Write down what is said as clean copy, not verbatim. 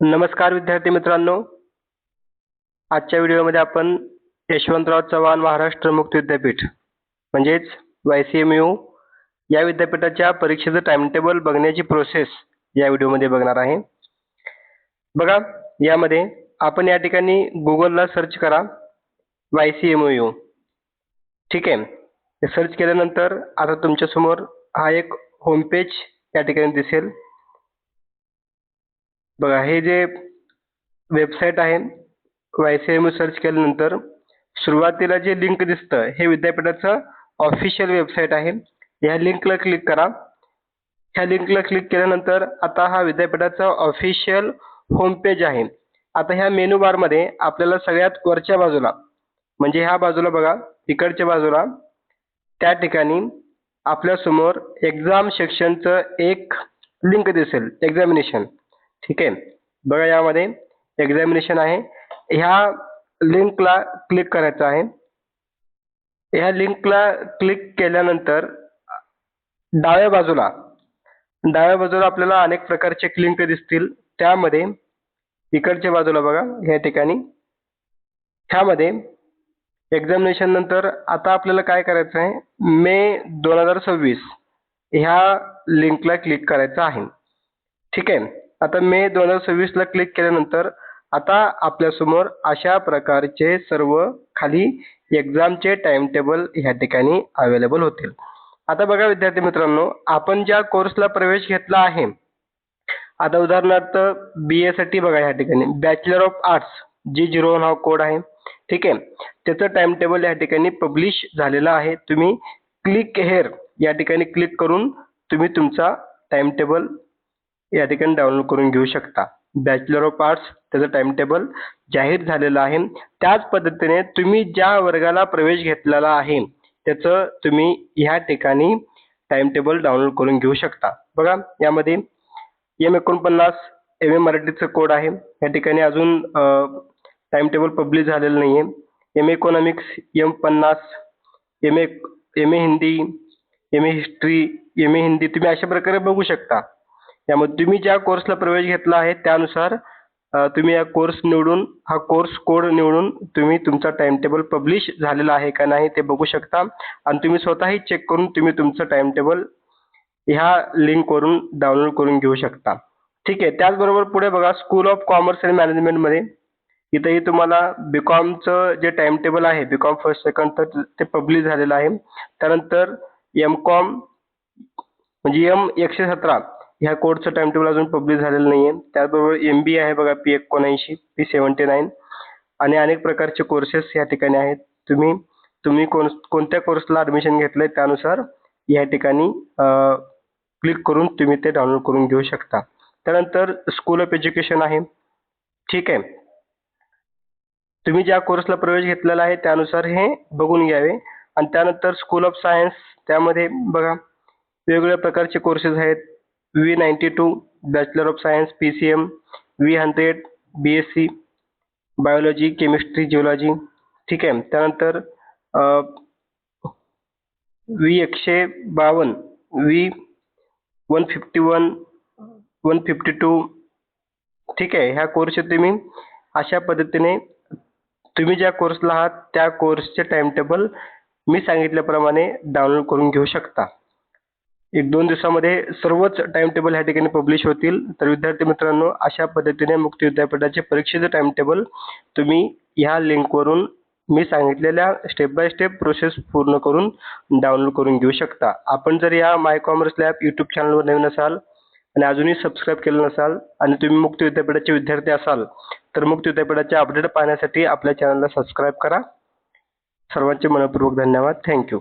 नमस्कार विद्यार्थी मित्रांनो, आजच्या व्हिडिओमध्ये आपण यशवंतराव चव्हाण महाराष्ट्र मुक्त विद्यापीठ म्हणजेच YCMU या विद्यापीठाच्या परीक्षेचं टाइमटेबल बघण्याची प्रोसेस या व्हिडिओमध्ये बघणार आहे. बघा, यामध्ये आपण या ठिकाणी गुगलला सर्च करा YCMU. ठीक आहे. हे सर्च केल्यानंतर आता तुमच्या समोर हा एक होम पेज या ठिकाणी दिसेल. बघा, हे जे वेबसाईट आहे YCMU सर्च केल्यानंतर सुरुवातीला जे लिंक दिसतं हे विद्यापीठाचं ऑफिशियल वेबसाईट आहे. या लिंकला क्लिक करा. ह्या लिंकला क्लिक केल्यानंतर आता हा विद्यापीठाचा ऑफिशियल होम पेज आहे. आता ह्या मेनू बारमध्ये आपल्याला सगळ्यात वरच्या बाजूला म्हणजे ह्या बाजूला बघा, इकडच्या बाजूला त्या ठिकाणी आपल्या समोर एक्झाम सेक्शनचं एक लिंक दिसेल, एक्झामिनेशन. ठीक आहे. बघा, यामध्ये एक्झामिनेशन आहे. ह्या लिंकला क्लिक करायचं आहे. ह्या लिंकला क्लिक केल्यानंतर डाव्या बाजूला आपल्याला अनेक प्रकारचे लिंक दिसतील. त्यामध्ये इकडच्या बाजूला बघा, ह्या ठिकाणी ह्यामध्ये एक्झामिनेशन नंतर आता आपल्याला काय करायचं आहे, मे 2026 ह्या लिंकला क्लिक करायचं आहे. ठीक आहे. आता मे 2026 ला क्लिक केल्यानंतर आता आपल्यासमोर अशा प्रकारचे सर्व खाली एक्झामचे टाइम टेबल ह्या ठिकाणी अवेलेबल होतील. आता बघा विद्यार्थी मित्रांनो, आपण ज्या कोर्सला प्रवेश घेतला आहे, आता उदाहरणार्थ BA साठी बघा, ह्या ठिकाणी बॅचलर ऑफ आर्ट्स G01 हा कोड आहे. ठीक आहे. त्याचं टाइम टेबल या ठिकाणी पब्लिश झालेलं आहे. तुम्ही क्लिक हेअर या ठिकाणी क्लिक करून तुम्ही तुमचा टाइम टेबल या ठिकाणी डाउनलोड करून घेऊ शकता. बॅचलर ऑफ आर्ट्स त्याचं टाइम टेबल जाहीर झालेलं आहे. त्याच पद्धतीने तुम्ही ज्या वर्गाला प्रवेश घेतलेला आहे त्याचं तुम्ही ह्या ठिकाणी टाइम टेबल डाउनलोड करून घेऊ शकता. बघा, यामध्ये M49 MA मराठीचं कोड आहे. या ठिकाणी अजून टाइम टेबल पब्लिश झालेलं नाही आहे. MA economics M50, MA Hindi, MA history, MA Hindi तुम्ही अशा प्रकारे बघू शकता. त्यामध्ये तुम्ही ज्या कोर्सला प्रवेश घेतला आहे त्यानुसार तुम्ही हा कोर्स निवडून, हा कोर्स कोड निवडून तुम्ही तुमचा टाइम टेबल पब्लिश झालेला आहे का नाही ते बघू शकता आणि तुम्ही स्वतःही चेक करून तुम्ही तुमचं टाइम टेबल ह्या लिंकवरून डाउनलोड करून घेऊ शकता. ठीक आहे. त्याचबरोबर पुढे बघा, स्कूल ऑफ कॉमर्स अँड मॅनेजमेंटमध्ये इथंही तुम्हाला BComचं जे टाइम टेबल आहे, BCom फर्स्ट सेकंड तर ते पब्लिश झालेलं आहे. त्यानंतर MCom म्हणजे M117 ह्या कोर्सचं टाइम टेबल अजून पब्लिश झालेलं नाही आहे. त्याचबरोबर MBA आहे बघा, P79, P79 आणि अनेक प्रकारचे कोर्सेस या ठिकाणी आहेत. तुम्ही कोणत्या कोर्सला ॲडमिशन घेतलंय त्यानुसार या ठिकाणी क्लिक करून तुम्ही ते डाउनलोड करून घेऊ शकता. त्यानंतर स्कूल ऑफ एज्युकेशन आहे. ठीक आहे. तुम्ही ज्या कोर्सला प्रवेश घेतलेला आहे त्यानुसार हे बघून घ्यावे. आणि त्यानंतर स्कूल ऑफ सायन्स, त्यामध्ये बघा वेगवेगळ्या प्रकारचे कोर्सेस आहेत. V92 bachelor of science PCM, V100 BSc biology, chemistry, geology. ठीक आहे. त्यानंतर V152, V151, 152. ठीक आहे. ह्या कोर्सचे तुम्ही अशा पद्धतीने तुम्ही ज्या कोर्सला आहात त्या कोर्सचे टाइम टेबल मी सांगितल्याप्रमाणे डाउनलोड करून घेऊ शकता. 1-2 दिवसामध्ये सर्वच टाइम टेबल ह्या ठिकाणी पब्लिश होतील. तर विद्यार्थी मित्रांनो, अशा पद्धतीने मुक्त विद्यापीठाचे परीक्षेचं टाइम टेबल तुम्ही ह्या लिंकवरून मी सांगितलेल्या स्टेप बाय स्टेप प्रोसेस पूर्ण करून डाउनलोड करून घेऊ शकता. आपण जर या माय कॉमर्स लॅब यूट्यूब चॅनलवर नवीन असाल आणि अजूनही सबस्क्राईब केलं नसाल आणि तुम्ही मुक्त विद्यापीठाचे विद्यार्थी असाल तर मुक्त विद्यापीठाचे अपडेट पाहण्यासाठी आपल्या चॅनलला सबस्क्राईब करा. सर्वांचे मनपूर्वक धन्यवाद. थँक्यू.